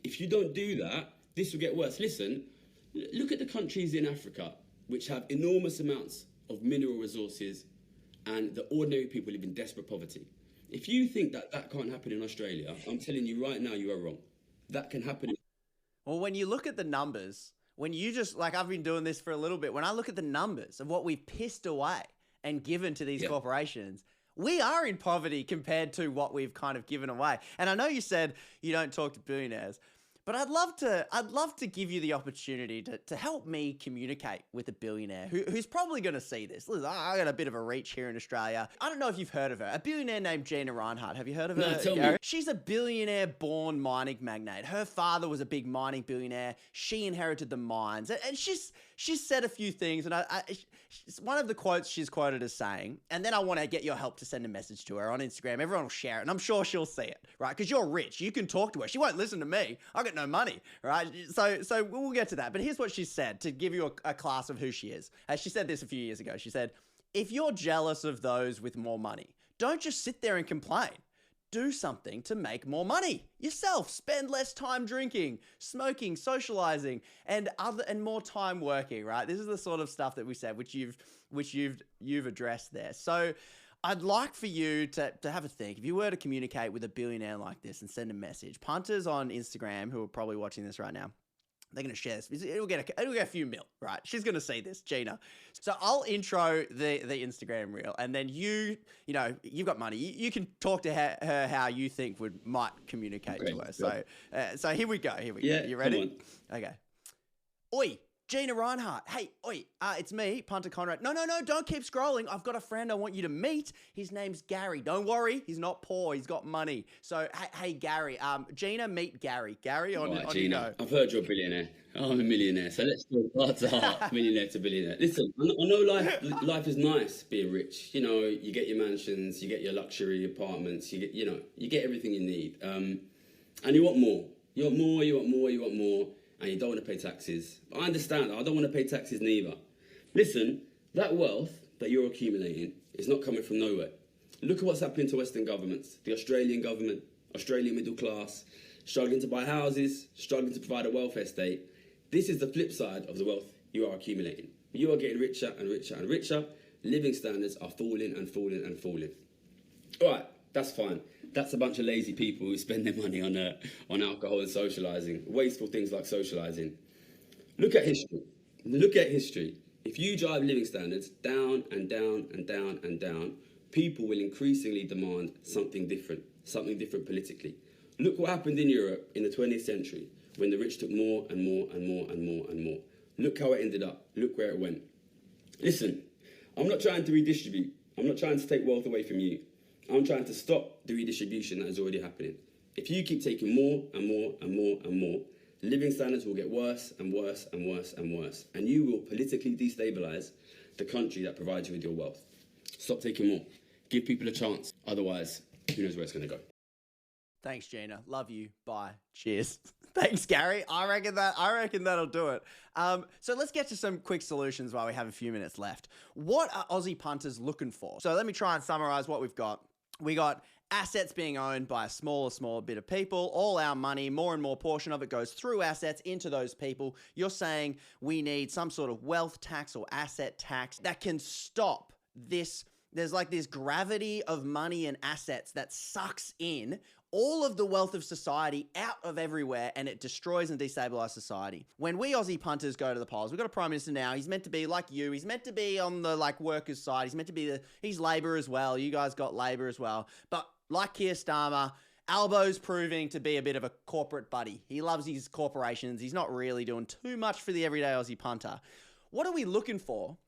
If you don't do that, this will get worse. Listen, look at the countries in Africa which have enormous amounts of mineral resources and the ordinary people live in desperate poverty. If you think that that can't happen in Australia, I'm telling you right now, you are wrong. That can happen. Well, when you look at the numbers, when you just, like, I've been doing this for a little bit, when I look at the numbers of what we've pissed away and given to these corporations, we are in poverty compared to what we've kind of given away. And I know you said you don't talk to billionaires, but I'd love to give you the opportunity to help me communicate with a billionaire who's probably going to see this. Listen, I got a bit of a reach here in Australia. I don't know if you've heard of her. A billionaire named Gina Rinehart. Have you heard of her? No, tell me. She's a billionaire-born mining magnate. Her father was a big mining billionaire. She inherited the mines. And she's said a few things, and one of the quotes she's quoted as saying, and then I want to get your help to send a message to her on Instagram. Everyone will share it, and I'm sure she'll see it, right? Because you're rich. You can talk to her. She won't listen to me. I got no money, right? So we'll get to that. But here's what she said to give you a class of who she is. She said this a few years ago. She said, if you're jealous of those with more money, don't just sit there and complain. Do something to make more money yourself. Spend less time drinking, smoking, socializing, and more time working, right? This is the sort of stuff that we said, which you've addressed there. So I'd like for you to have a think. If you were to communicate with a billionaire like this and send a message, Punters on Instagram, who are probably watching this right now, They're going to share this. It'll get a few mil, right? She's going to see this, Gina. So I'll intro the Instagram reel, and then you've got money. You can talk to her how you think might communicate to her. So so here we go. Yeah, you ready? Okay. Oi, Gina Rinehart. Hey, oi, it's me, Punter Conrad. No, don't keep scrolling. I've got a friend I want you to meet. His name's Gary. Don't worry, he's not poor. He's got money. So, hey, Gary. Gina, meet Gary. Gary, on Gina, I've heard you're a billionaire. I'm a millionaire. So let's go heart to heart, millionaire to billionaire. Listen, I know life is nice being rich. You know, you get your mansions, you get your luxury apartments, you get everything you need. And you want more. You want more. And you don't want to pay taxes. I understand. I don't want to pay taxes neither. Listen, that wealth that you're accumulating is not coming from nowhere. Look at what's happening to Western governments. The Australian government, Australian middle class, struggling to buy houses, struggling to provide a welfare state. This is the flip side of the wealth you are accumulating. You are getting richer and richer and richer. Living standards are falling and falling and falling. All right, that's fine. That's a bunch of lazy people who spend their money on alcohol and socialising, wasteful things like socialising. Look at history. If you drive living standards down and down and down and down, people will increasingly demand something different politically. Look what happened in Europe in the 20th century when the rich took more and more and more and more and more. Look how it ended up. Look where it went. Listen, I'm not trying to redistribute. I'm not trying to take wealth away from you. I'm trying to stop the redistribution that is already happening. If you keep taking more and more and more and more, living standards will get worse and worse and worse and worse. And you will politically destabilise the country that provides you with your wealth. Stop taking more. Give people a chance. Otherwise, who knows where it's going to go. Thanks, Gina. Love you. Bye. Cheers. Thanks, Gary. I reckon that'll do it. So let's get to some quick solutions while we have a few minutes left. What are Aussie punters looking for? So let me try and summarize what we've got. We got assets being owned by a smaller bit of people. All our money, more and more portion of it goes through assets into those people. You're saying we need some sort of wealth tax or asset tax that can stop this. There's like this gravity of money and assets that sucks in all of the wealth of society out of everywhere, and it destroys and destabilizes society. When we Aussie punters go to the polls, we've got a Prime Minister now. He's meant to be like you. He's meant to be on the workers' side. He's meant to be he's Labor as well. You guys got Labor as well. But like Keir Starmer, Albo's proving to be a bit of a corporate buddy. He loves his corporations. He's not really doing too much for the everyday Aussie punter. What are we looking for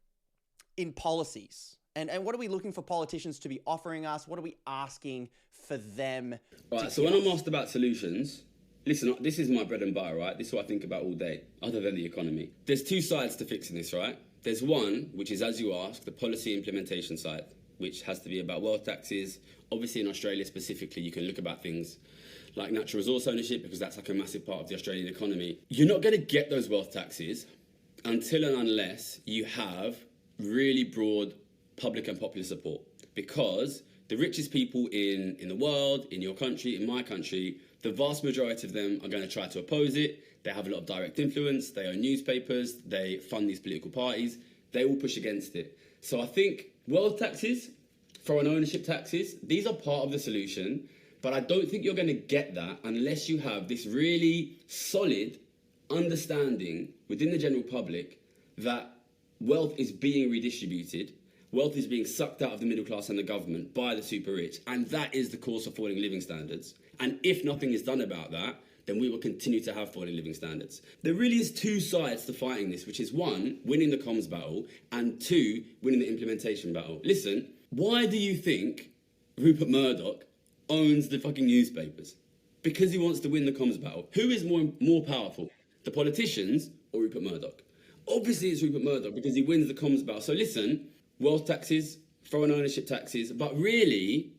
in policies? And what are we looking for politicians to be offering us? What are we asking for them? Right, so when I'm asked about solutions, listen, this is my bread and butter, right? This is what I think about all day, other than the economy. There's two sides to fixing this, right? There's one, which is, as you ask, the policy implementation side, which has to be about wealth taxes. Obviously, in Australia specifically, you can look about things like natural resource ownership, because that's like a massive part of the Australian economy. You're not going to get those wealth taxes until and unless you have really broad public and popular support, because the richest people in the world, in your country, in my country, the vast majority of them are going to try to oppose it. They have a lot of direct influence. They own newspapers. They fund these political parties. They will push against it. So I think wealth taxes, foreign ownership taxes, these are part of the solution, but I don't think you're going to get that unless you have this really solid understanding within the general public that wealth is being redistributed. Wealth is being sucked out of the middle class and the government by the super rich, and that is the cause of falling living standards. And if nothing is done about that, then we will continue to have falling living standards. There really is two sides to fighting this, which is one, winning the comms battle, and two, winning the implementation battle. Listen, why do you think Rupert Murdoch owns the fucking newspapers? Because he wants to win the comms battle. Who is more powerful, the politicians or Rupert Murdoch? Obviously it's Rupert Murdoch, because he wins the comms battle. So listen, wealth taxes, foreign ownership taxes, but really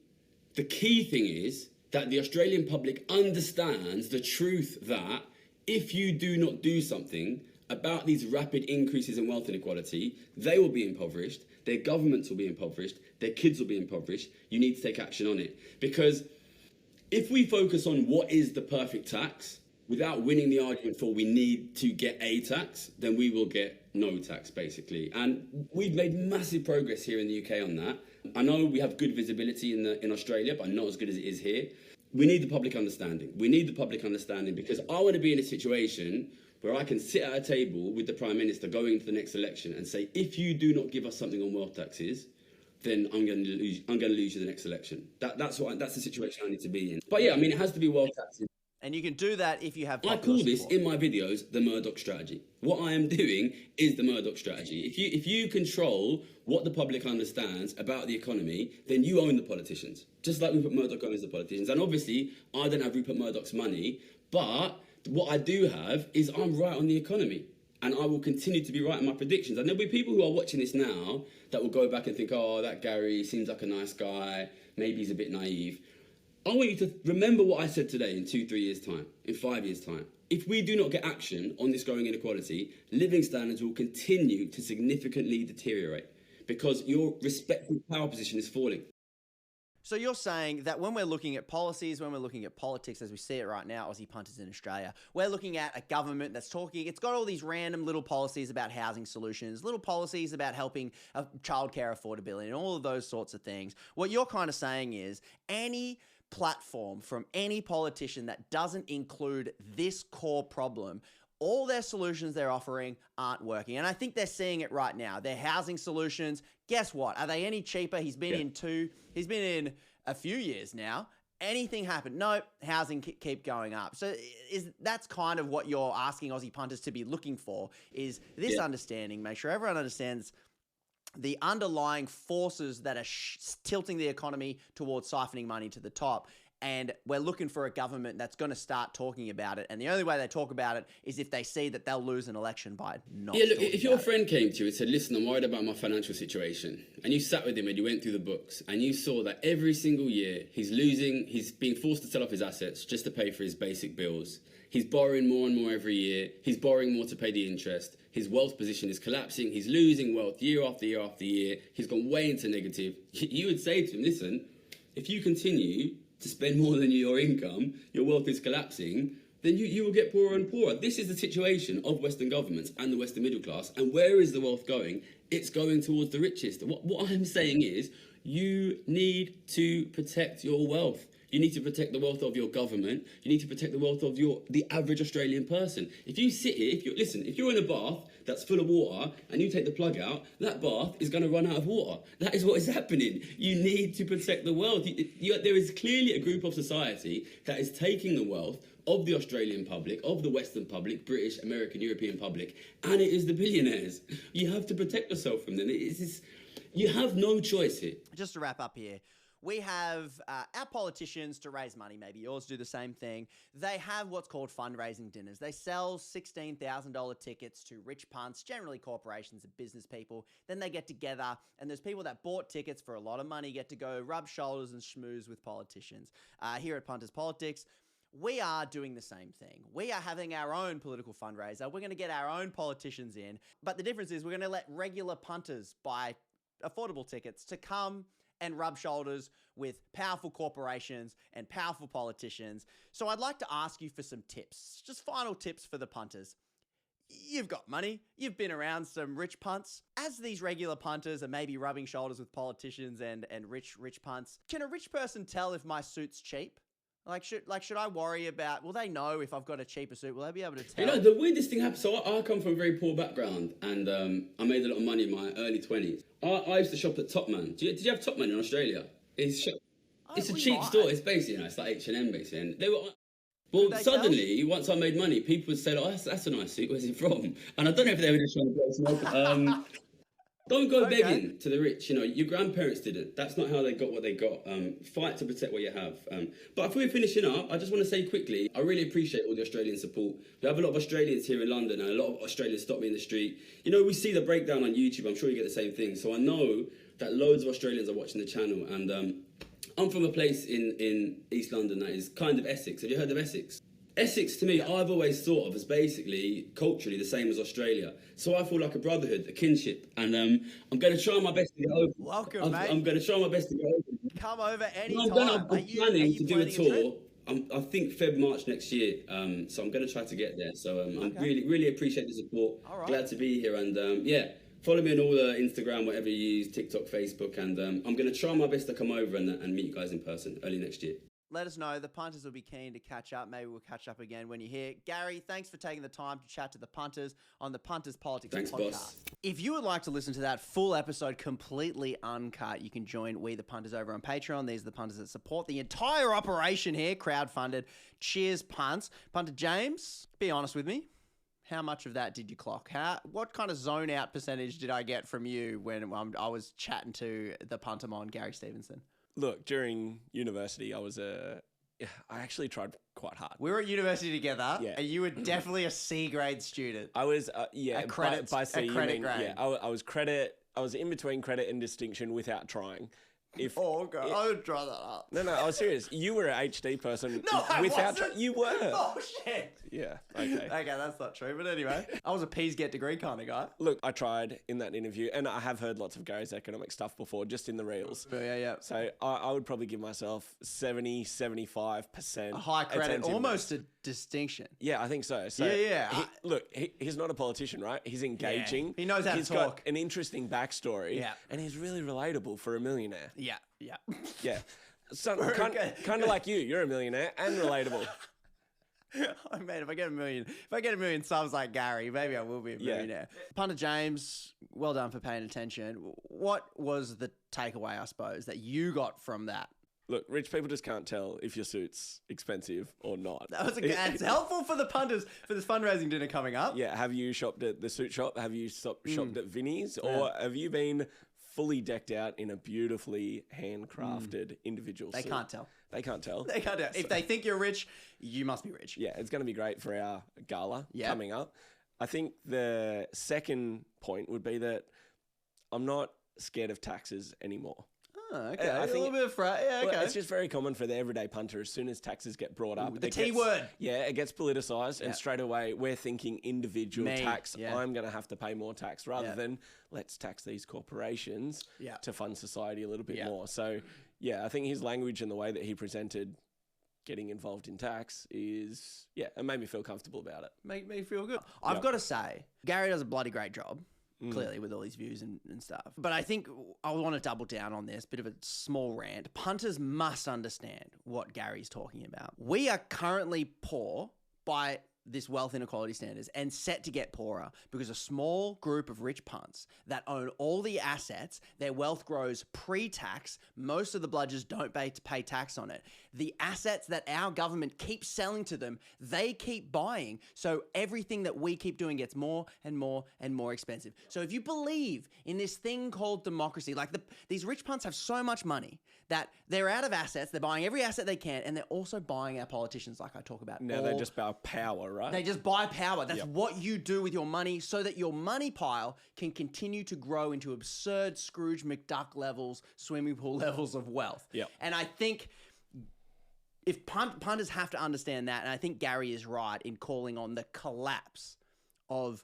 the key thing is that the Australian public understands the truth that if you do not do something about these rapid increases in wealth inequality, they will be impoverished, their governments will be impoverished, their kids will be impoverished. You need to take action on it. Because if we focus on what is the perfect tax, without winning the argument for we need to get a tax, then we will get no tax, basically. And we've made massive progress here in the UK on that. I know we have good visibility in Australia, but not as good as it is here. We need the public understanding. We need the public understanding, because I want to be in a situation where I can sit at a table with the Prime Minister going into the next election and say, if you do not give us something on wealth taxes, then I'm going to lose you the next election. That's the situation I need to be in. But yeah, I mean, it has to be wealth taxes. And you can do that if you have I call this in my videos the Murdoch strategy. What I am doing is the Murdoch strategy. If you control what the public understands about the economy, then you own the politicians. Just like Rupert Murdoch owns the politicians. And obviously, I don't have Rupert Murdoch's money, but what I do have is I'm right on the economy. And I will continue to be right in my predictions. And there'll be people who are watching this now that will go back and think, oh, that Gary seems like a nice guy. Maybe he's a bit naive. I want you to remember what I said today in 2-3 years' time, in 5 years' time. If we do not get action on this growing inequality, living standards will continue to significantly deteriorate because your respective power position is falling. So you're saying that when we're looking at policies, when we're looking at politics as we see it right now, Aussie punters in Australia, we're looking at a government that's talking, it's got all these random little policies about housing solutions, little policies about helping childcare affordability and all of those sorts of things. What you're kind of saying is any platform from any politician that doesn't include this core problem, all their solutions they're offering aren't working. And I think they're seeing it right now. Their housing solutions, guess what? Are they any cheaper? He's been in a few years now. Anything happen? No, housing keep going up. So that's kind of what you're asking Aussie punters to be looking for, is this understanding, make sure everyone understands the underlying forces that are tilting the economy towards siphoning money to the top. And we're looking for a government that's going to start talking about it. And the only way they talk about it is if they see that they'll lose an election by not look, if your friend came to you and said, listen, I'm worried about my financial situation, and you sat with him and you went through the books, and you saw that every single year he's being forced to sell off his assets just to pay for his basic bills. He's borrowing more and more every year. He's borrowing more to pay the interest. His wealth position is collapsing. He's losing wealth year after year after year. He's gone way into negative. You would say to him, listen, if you continue to spend more than your income, your wealth is collapsing, then you will get poorer and poorer. This is the situation of Western governments and the Western middle class. And where is the wealth going? It's going towards the richest. What I'm saying is you need to protect your wealth. You need to protect the wealth of your government. You need to protect the wealth of the average Australian person. If you sit here, if you're in a bath that's full of water and you take the plug out, that bath is going to run out of water. That is what is happening. You need to protect the wealth. There is clearly a group of society that is taking the wealth of the Australian public, of the Western public, British, American, European public, and it is the billionaires. You have to protect yourself from them. You have no choice here. Just to wrap up here, we have our politicians to raise money. Maybe yours do the same thing. They have what's called fundraising dinners. They sell $16,000 tickets to rich punts, generally corporations and business people. Then they get together, and there's people that bought tickets for a lot of money get to go rub shoulders and schmooze with politicians. Here at Punters Politics, we are doing the same thing. We are having our own political fundraiser. We're going to get our own politicians in. But the difference is we're going to let regular punters buy affordable tickets to come and rub shoulders with powerful corporations and powerful politicians. So I'd like to ask you for some tips, just final tips for the punters. You've got money, you've been around some rich punts. As these regular punters are maybe rubbing shoulders with politicians and rich punts, can a rich person tell if my suit's cheap? Should I worry about, will they know if I've got a cheaper suit? Will they be able to tell? You know, the weirdest thing happened, so I come from a very poor background, and I made a lot of money in my early 20s. I used to shop at Topman. Did you have Topman in Australia? It's a cheap store. It's basically, it's like H&M basically. And they were... Well, suddenly, once I made money, people would say, oh, that's a nice suit. Where's it from? And I don't know if they were just trying to blow smoke. Don't go begging to the rich. You know, your grandparents didn't. That's not how they got what they got. Fight to protect what you have. But before we're finishing up, I just want to say quickly, I really appreciate all the Australian support. We have a lot of Australians here in London, and a lot of Australians stop me in the street. You know, we see the breakdown on YouTube. I'm sure you get the same thing. So I know that loads of Australians are watching the channel. And I'm from a place in East London that is kind of Essex. Have you heard of Essex? Essex, to me, I've always thought of as basically, culturally, the same as Australia. So I feel like a brotherhood, a kinship. And I'm going to try my best to get over. Welcome, mate. I'm going to try my best to get over. Come over anytime. I'm planning to do a tour. I think Feb, March next year. So I'm going to try to get there. So I really, really appreciate the support. All right. Glad to be here. And follow me on all the Instagram, whatever you use, TikTok, Facebook. And I'm going to try my best to come over and meet you guys in person early next year. let us know. The Punters will be keen to catch up. Maybe we'll catch up again when you're here. Gary, thanks for taking the time to chat to the Punters on the Punters Politics podcast. Boss. If you would like to listen to that full episode completely uncut, you can join We the Punters over on Patreon. These are the Punters that support the entire operation here, crowdfunded. Cheers, Punts. Punter James, be honest with me. How much of that did you clock? What kind of zone out percentage did I get from you when I was chatting to the puntermon, Gary Stevenson? Look, during university, I actually tried quite hard. We were at university together, Yeah. and you were definitely a C grade student. I was, A credit, by C, a credit you mean, grade. yeah, I was credit. I was in between credit and distinction without trying. Oh, God. I would try that up. No, I was serious. You were an HD person. No, I without wasn't. you were. Oh, shit. Yeah, okay. Okay, that's not true. But anyway, I was a P's get degree kind of guy. Look, I tried in that interview, and I have heard lots of Gary's economic stuff before, just in the reels. Yeah. So I would probably give myself 70, 75%. A high credit, attentiveness. almost a distinction. Yeah, I think so. So Yeah. he's not a politician, right? He's engaging. He knows how to He's talk. got an interesting backstory. Yeah. And he's really relatable for a millionaire. Yeah. Yeah. Kind of like you. You're a millionaire and relatable. Oh, man, if I get a million subs like Gary, maybe I will be a millionaire. Punter James, well done for paying attention. What was the takeaway, I suppose, that you got from that? Look, rich people just can't tell if your suit's expensive or not. That's helpful for the punters for this fundraising dinner coming up. Yeah, have you shopped at the suit shop? Have you shopped at Vinnie's? Or have you been fully decked out in a beautifully handcrafted individual suit? They can't tell. They can't tell. They can't tell. If they think you're rich, you must be rich. Yeah, it's going to be great for our gala coming up. I think the second point would be that I'm not scared of taxes anymore. Oh, okay. I think a little bit of yeah, okay. Well, it's just very common for the everyday punter. As soon as taxes get brought up, the T word. Yeah, it gets politicized, and straight away we're thinking individual tax. Yeah. I'm going to have to pay more tax rather than let's tax these corporations to fund society a little bit more. So, yeah, I think his language and the way that he presented getting involved in tax is, it made me feel comfortable about it. Make me feel good. I've got to say, Gary does a bloody great job. Clearly, with all his views and stuff. But I think I want to double down on this, bit of a small rant. Punters must understand what Gary's talking about. We are currently poor by this wealth inequality standards and set to get poorer because a small group of rich punts that own all the assets, their wealth grows pre-tax. Most of the bludgers don't pay tax on it. The assets that our government keeps selling to them, they keep buying. So everything that we keep doing gets more and more and more expensive. So if you believe in this thing called democracy, like these rich punts have so much money that they're out of assets, they're buying every asset they can, and they're also buying our politicians like I talk about. Now they just buy power, right? They just buy power. That's what you do with your money so that your money pile can continue to grow into absurd Scrooge McDuck levels, swimming pool levels of wealth. Yep. And I think if punters have to understand that, and I think Gary is right in calling on the collapse of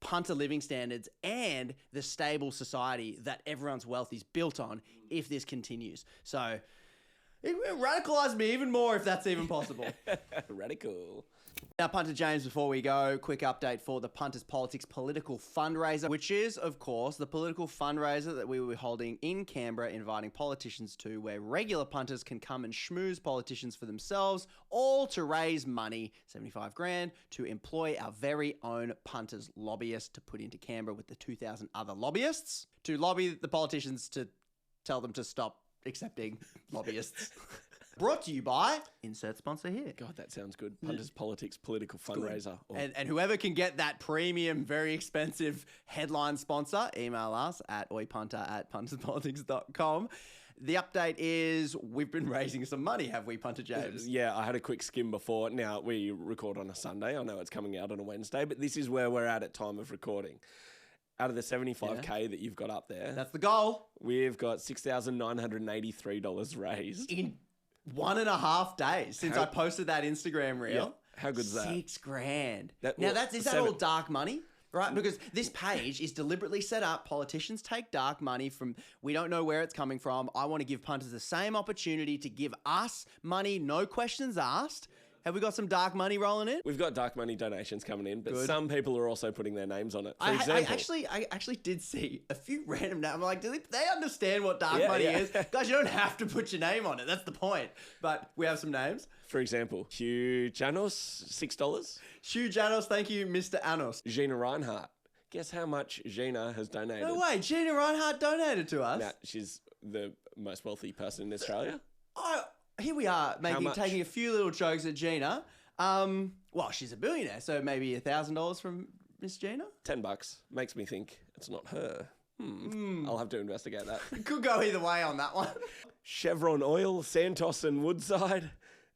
punter living standards and the stable society that everyone's wealth is built on if this continues. So it radicalized me even more if that's even possible. Radical. Now, Punter James, before we go, quick update for the Punters Politics political fundraiser, which is, of course, the political fundraiser that we will be holding in Canberra, inviting politicians to, where regular punters can come and schmooze politicians for themselves, all to raise money, 75 grand, to employ our very own punters lobbyists to put into Canberra with the 2,000 other lobbyists, to lobby the politicians to tell them to stop accepting lobbyists. Brought to you by insert sponsor here. God, that sounds good. Punters Politics political fundraiser. Oh. And whoever can get that premium, very expensive headline sponsor, email us at oipunter@punterspolitix.com. The update is we've been raising some money, have we, Punter James? Yeah, I had a quick skim before. Now, we record on a Sunday. I know it's coming out on a Wednesday, but this is where we're at time of recording. Out of the 75K that you've got up there, that's the goal. We've got $6,983 raised. In 1.5 days since I posted that Instagram reel. Yeah. How good's that? $6 grand. Is that seven. all dark money? Right, because this page is deliberately set up. Politicians take dark money from, we don't know where it's coming from. I want to give punters the same opportunity to give us money, no questions asked, Have we got some dark money rolling in? We've got dark money donations coming in, but Good. some people are also putting their names on it. For I example, actually did see a few random names. I'm like, do they understand what dark Yeah, money yeah. is? Guys, you don't have to put your name on it. That's the point. But we have some names. for example, Hugh Janos, $6. Hugh Janos, thank you, Mr. Anos. Gina Rinehart. Guess how much Gina has donated? No way, Gina Rinehart donated to us. Now, she's the most wealthy person in Australia. Oh, here we are much? taking a few little jokes at Gina. Well, she's a billionaire, so maybe $1,000 from Miss Gina. $10 makes me think it's not her. I'll have to investigate that. Could go either way on that one. Chevron Oil, Santos and Woodside.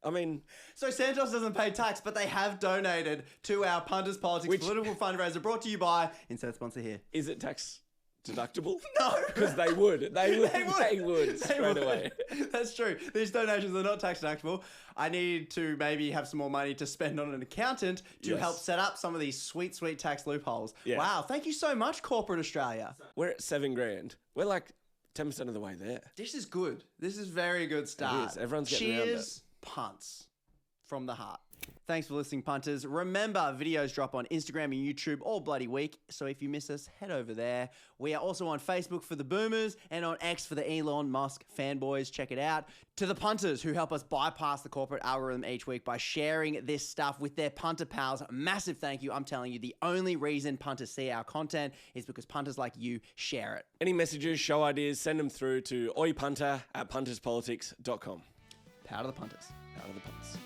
I mean, So Santos doesn't pay tax, but they have donated to our Punters Politics political fundraiser brought to you by insert sponsor here. is it tax deductible? No. Because they would. They would straight away. That's true. These donations are not tax deductible. I need to maybe have some more money to spend on an accountant to Yes. help set up some of these sweet, sweet tax loopholes. Yeah. Wow. Thank you so much, corporate Australia. We're at $7,000. We're like 10% of the way there. This is good. This is very good start. is. Everyone's getting around Cheers, Punts. From the heart. Thanks for listening, punters. Remember, videos drop on Instagram and YouTube all bloody week, so if you miss us, head over there. We are also on Facebook for the boomers and on X for the Elon Musk fanboys. Check it out. To the punters who help us bypass the corporate algorithm each week by sharing this stuff with their punter pals, massive thank you. I'm telling you, the only reason punters see our content is because punters like you share it. Any messages, show ideas, send them through to oipunter@punterspolitix.com. Power to the punters. Out of the punts.